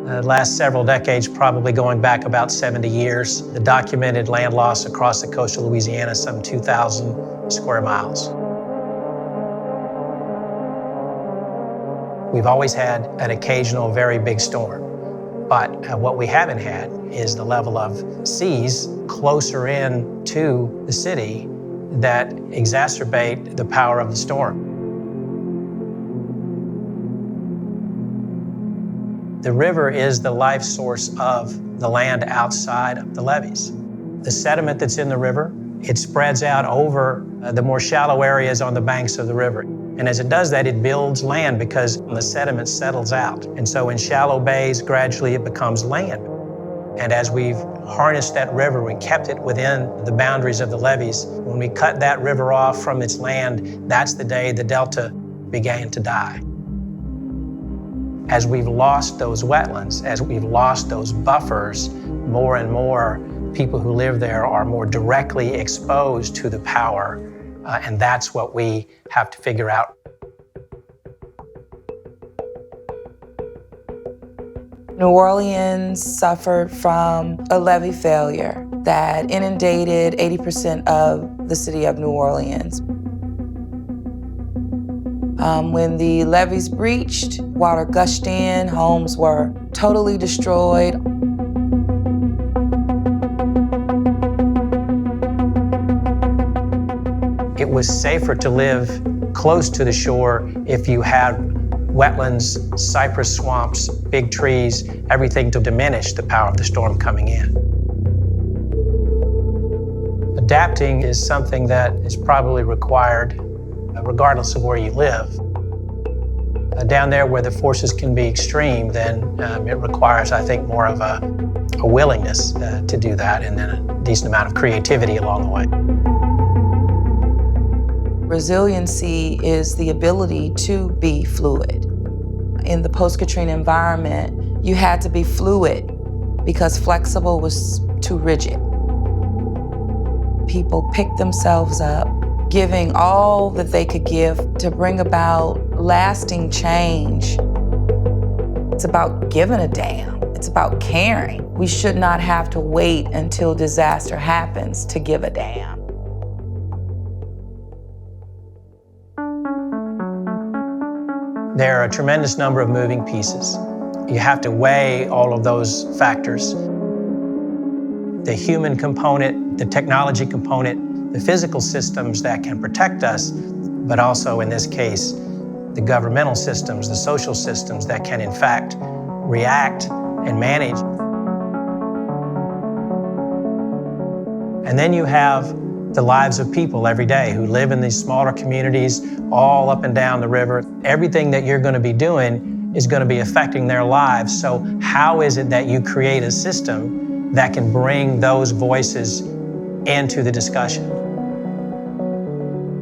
The last several decades, probably going back about 70 years, the documented land loss across the coast of Louisiana, some 2,000 square miles. We've always had an occasional very big storm, but what we haven't had is the level of seas closer in to the city that exacerbate the power of the storm. The river is the life source of the land outside of the levees. The sediment that's in the river, it spreads out over the more shallow areas on the banks of the river. And as it does that, it builds land because the sediment settles out. And so in shallow bays, gradually it becomes land. And as we've harnessed that river, we kept it within the boundaries of the levees. When we cut that river off from its land, that's the day the delta began to die. As we've lost those wetlands, as we've lost those buffers, more and more people who live there are more directly exposed to the power, and that's what we have to figure out. New Orleans suffered from a levee failure that inundated 80% of the city of New Orleans. When the levees breached, water gushed in, homes were totally destroyed. It was safer to live close to the shore if you had wetlands, cypress swamps, big trees, everything to diminish the power of the storm coming in. Adapting is something that is probably required regardless of where you live. Down there where the forces can be extreme, then it requires, I think, more of a willingness to do that, and then a decent amount of creativity along the way. Resiliency is the ability to be fluid. In the post-Katrina environment, you had to be fluid because flexible was too rigid. People picked themselves up, giving all that they could give to bring about lasting change. It's about giving a damn. It's about caring. We should not have to wait until disaster happens to give a damn. There are a tremendous number of moving pieces. You have to weigh all of those factors. The human component, the technology component, the physical systems that can protect us, but also in this case, the governmental systems, the social systems that can in fact react and manage. And then you have the lives of people every day who live in these smaller communities all up and down the river. Everything that you're going to be doing is going to be affecting their lives. So how is it that you create a system that can bring those voices into the discussion?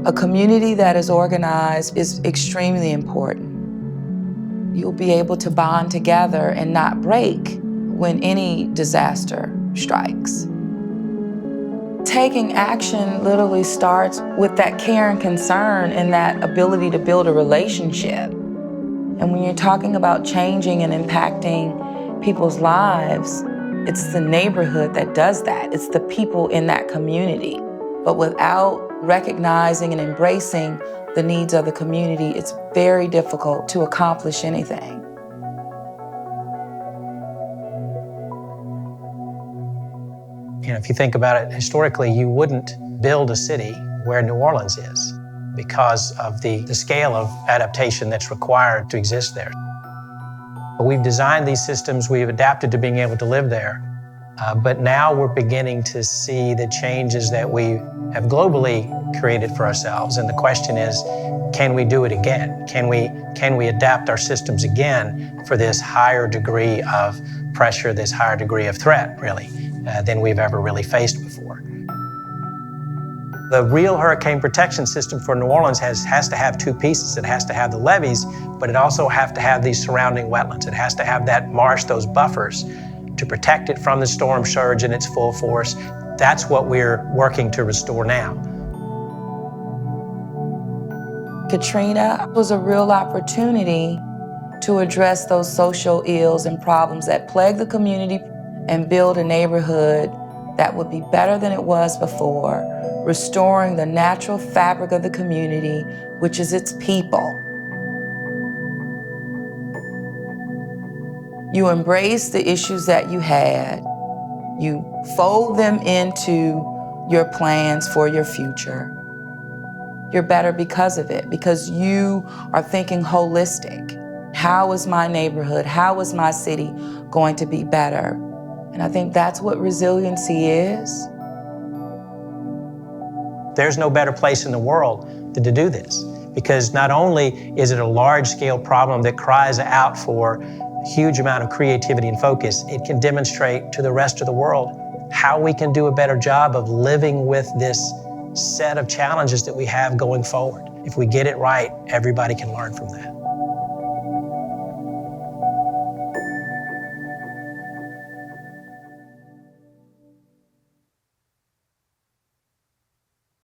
A community that is organized is extremely important. You'll be able to bond together and not break when any disaster strikes. Taking action literally starts with that care and concern and that ability to build a relationship. And when you're talking about changing and impacting people's lives, it's the neighborhood that does that. It's the people in that community. But without recognizing and embracing the needs of the community, it's very difficult to accomplish anything. You know, if you think about it historically, you wouldn't build a city where New Orleans is because of the scale of adaptation that's required to exist there. But we've designed these systems, we've adapted to being able to live there, but now we're beginning to see the changes that we have globally created for ourselves. And the question is, can we do it again? Can we adapt our systems again for this higher degree of pressure, this higher degree of threat, really, than we've ever really faced before? The real hurricane protection system for New Orleans has to have two pieces. It has to have the levees, but it also has to have these surrounding wetlands. It has to have that marsh, those buffers, to protect it from the storm surge in its full force. That's what we're working to restore now. Katrina was a real opportunity to address those social ills and problems that plague the community and build a neighborhood that would be better than it was before, restoring the natural fabric of the community, which is its people. You embrace the issues that you had. You fold them into your plans for your future. You're better because of it, because you are thinking holistic. How is my neighborhood, how is my city going to be better? And I think that's what resiliency is. There's no better place in the world than to do this, because not only is it a large-scale problem that cries out for a huge amount of creativity and focus, it can demonstrate to the rest of the world how we can do a better job of living with this set of challenges that we have going forward. If we get it right, everybody can learn from that.